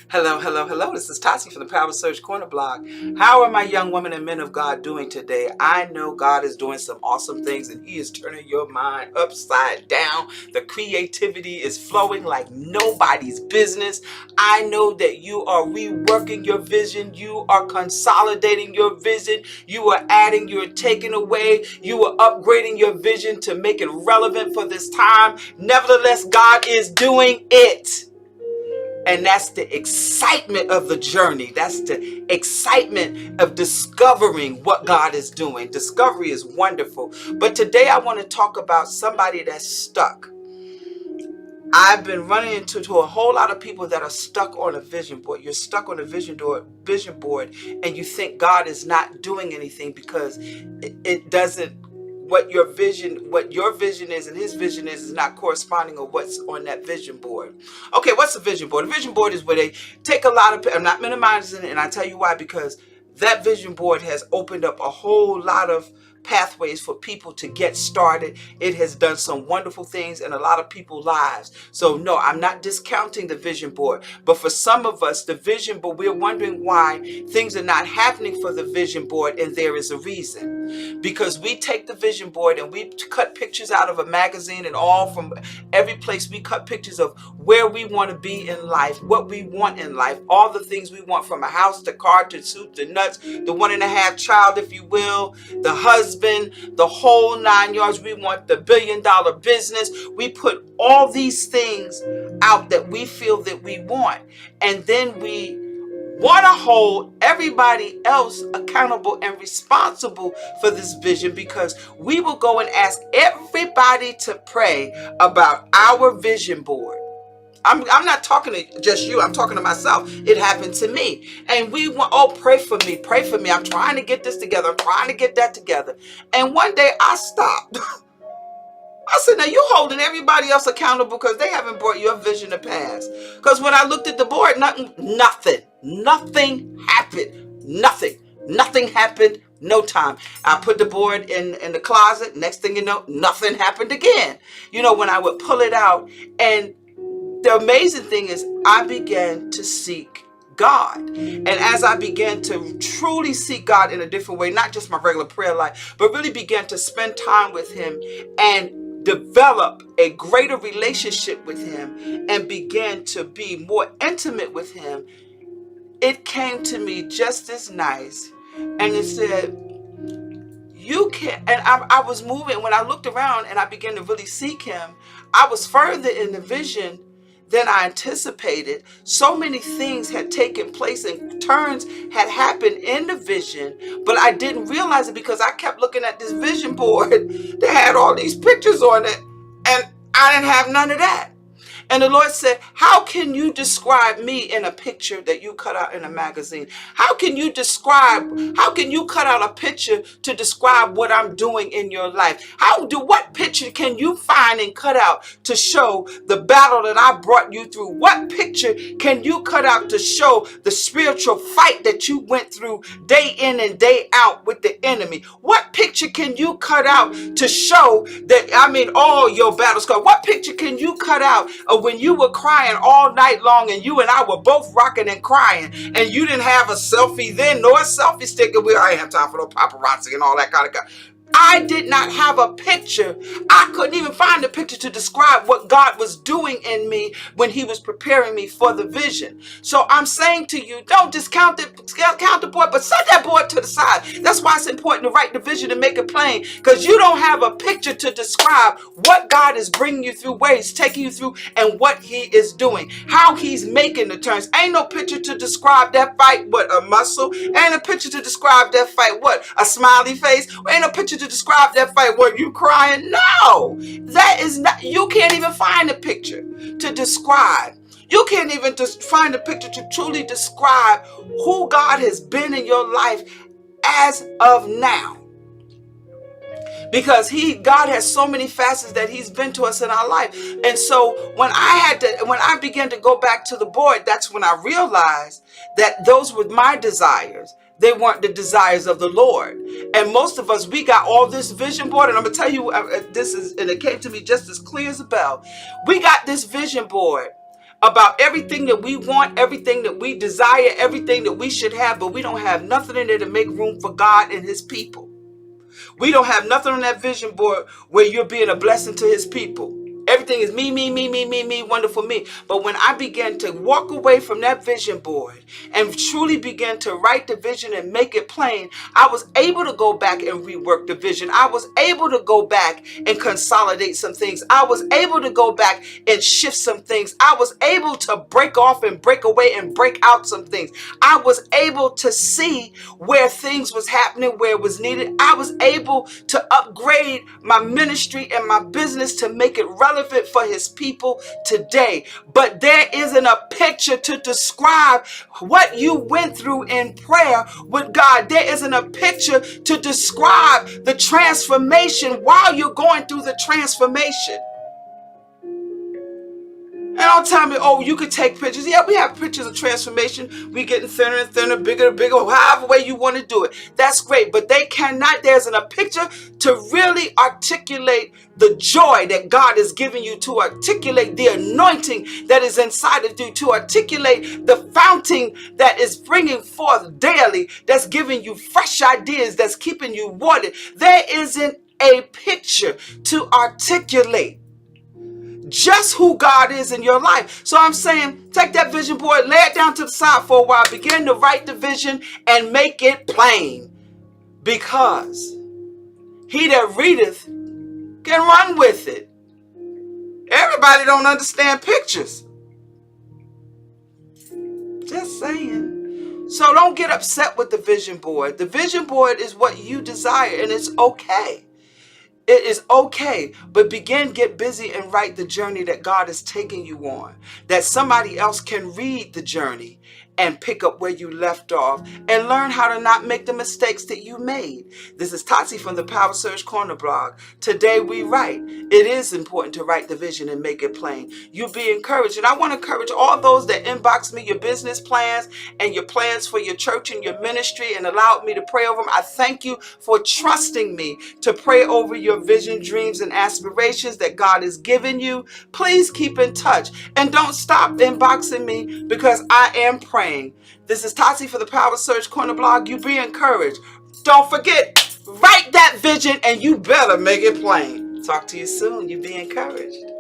Hello, hello, hello. This is Tati from the Power Surge Corner blog. How are my young women and men of God doing today? I know God is doing some awesome things and He is turning your mind upside down. The creativity is flowing like nobody's business. I know that you are reworking your vision. You are consolidating your vision. You are adding, you are taking away. You are upgrading your vision to make it relevant for this time. Nevertheless, God is doing it. And that's the excitement of the journey. That's the excitement of discovering what God is doing. Discovery is wonderful. But today I want to talk about somebody that's stuck. I've been running into a whole lot of people that are stuck on a vision board. You're stuck on a vision board, and you think God is not doing anything because it doesn't. What your vision is and His vision is not corresponding with what's on that vision board. Okay, what's a vision board? A vision board is where they take a lot of. I'm not minimizing it, and I tell you why, because that vision board has opened up a whole lot of pathways for people to get started. It has done some wonderful things in a lot of people's lives. So no, I'm not discounting the vision board, but for some of us, the vision board, we're wondering why things are not happening for the vision board, and there is a reason. Because we take the vision board and we cut pictures out of a magazine, and all from every place we cut pictures of where we want to be in life, what we want in life, all the things we want, from a house to car to soup to nuts, the 1.5 child, if you will, the husband, the whole 9 yards. We want the $1 billion business. We put all these things out that we feel that we want, and then we want to hold everybody else accountable and responsible for this vision, because we will go and ask everybody to pray about our vision board. I'm not talking to just you. I'm talking to myself. It happened to me. And we want, oh, pray for me. Pray for me. I'm trying to get this together. I'm trying to get that together. And one day I stopped. I said, now you holding everybody else accountable because they haven't brought your vision to pass. Because when I looked at the board, nothing happened. Nothing happened. No time. I put the board in the closet. Next thing you know, nothing happened again. You know, when I would pull it out, and the amazing thing is I began to seek God. And as I began to truly seek God in a different way, not just my regular prayer life, but really began to spend time with Him and develop a greater relationship with Him and began to be more intimate with Him, it came to me just as nice. And it said, you can't, and I was moving. When I looked around and I began to really seek Him, I was further in the vision than I anticipated. So many things had taken place and turns had happened in the vision, but I didn't realize it because I kept looking at this vision board that had all these pictures on it, and I didn't have none of that. And the Lord said, how can you describe me in a picture that you cut out in a magazine? How can you cut out a picture to describe what I'm doing in your life? What picture can you find and cut out to show the battle that I brought you through? What picture can you cut out to show the spiritual fight that you went through day in and day out with the enemy? What picture can you cut out to show that, all your battle scars? What picture can you cut out of when you were crying all night long, and you and I were both rocking and crying, and you didn't have a selfie then, nor a selfie stick, and I ain't have time for no paparazzi and all that kind of stuff. I did not have a picture. I couldn't even find a picture to describe what God was doing in me when He was preparing me for the vision. So I'm saying to you, don't discount the board, but set that board to the side. That's why it's important to write the vision and make it plain, because you don't have a picture to describe what God is bringing you through, where He's taking you through, and what He is doing, how He's making the turns. Ain't no picture to describe that fight, what, a muscle? Ain't a picture to describe that fight, what, a smiley face? Ain't no picture to describe that fight, what, you crying? No, that is not. You can't even find a picture to describe. You can't even just find a picture to truly describe who God has been in your life as of now. Because God has so many facets that He's been to us in our life. And so when I began to go back to the board, that's when I realized that those were my desires. They weren't the desires of the Lord. And most of us, we got all this vision board. And I'm going to tell you, and it came to me just as clear as a bell. We got this vision board about everything that we want, everything that we desire, everything that we should have, but we don't have nothing in there to make room for God and his people. We don't have nothing on that vision board where you're being a blessing to his people. Everything is me, me, me, me, me, me, wonderful me. But when I began to walk away from that vision board and truly began to write the vision and make it plain, I was able to go back and rework the vision. I was able to go back and consolidate some things. I was able to go back and shift some things. I was able to break off and break away and break out some things. I was able to see where things was happening, where it was needed. I was able to upgrade my ministry and my business to make it relevant for his people today. But there isn't a picture to describe what you went through in prayer with God. There isn't a picture to describe the transformation while you're going through the transformation. And don't tell me, oh, you could take pictures. Yeah, we have pictures of transformation. We getting thinner and thinner, bigger and bigger, however way you want to do it. That's great. But they cannot, there isn't a picture to really articulate the joy that God is giving you, to articulate the anointing that is inside of you, to articulate the fountain that is bringing forth daily, that's giving you fresh ideas, that's keeping you watered. There isn't a picture to articulate just who God is in your life. So I'm saying, take that vision board, lay it down to the side for a while, begin to write the vision and make it plain. Because he that readeth can run with it. Everybody don't understand pictures. Just saying. So don't get upset with the vision board. The vision board is what you desire, and it's okay. It is okay, but get busy and write the journey that God is taking you on, that somebody else can read the journey and pick up where you left off and learn how to not make the mistakes that you made. This is Tati from the Power Surge Corner blog. Today we write. It is important to write the vision and make it plain. You be encouraged. And I want to encourage all those that inbox me your business plans and your plans for your church and your ministry and allowed me to pray over them. I thank you for trusting me to pray over your vision, dreams, and aspirations that God has given you. Please keep in touch and don't stop inboxing me, because I am praying. This is Tati for the Power Surge Corner blog. You be encouraged. Don't forget, write that vision and you better make it plain. Talk to you soon. You be encouraged.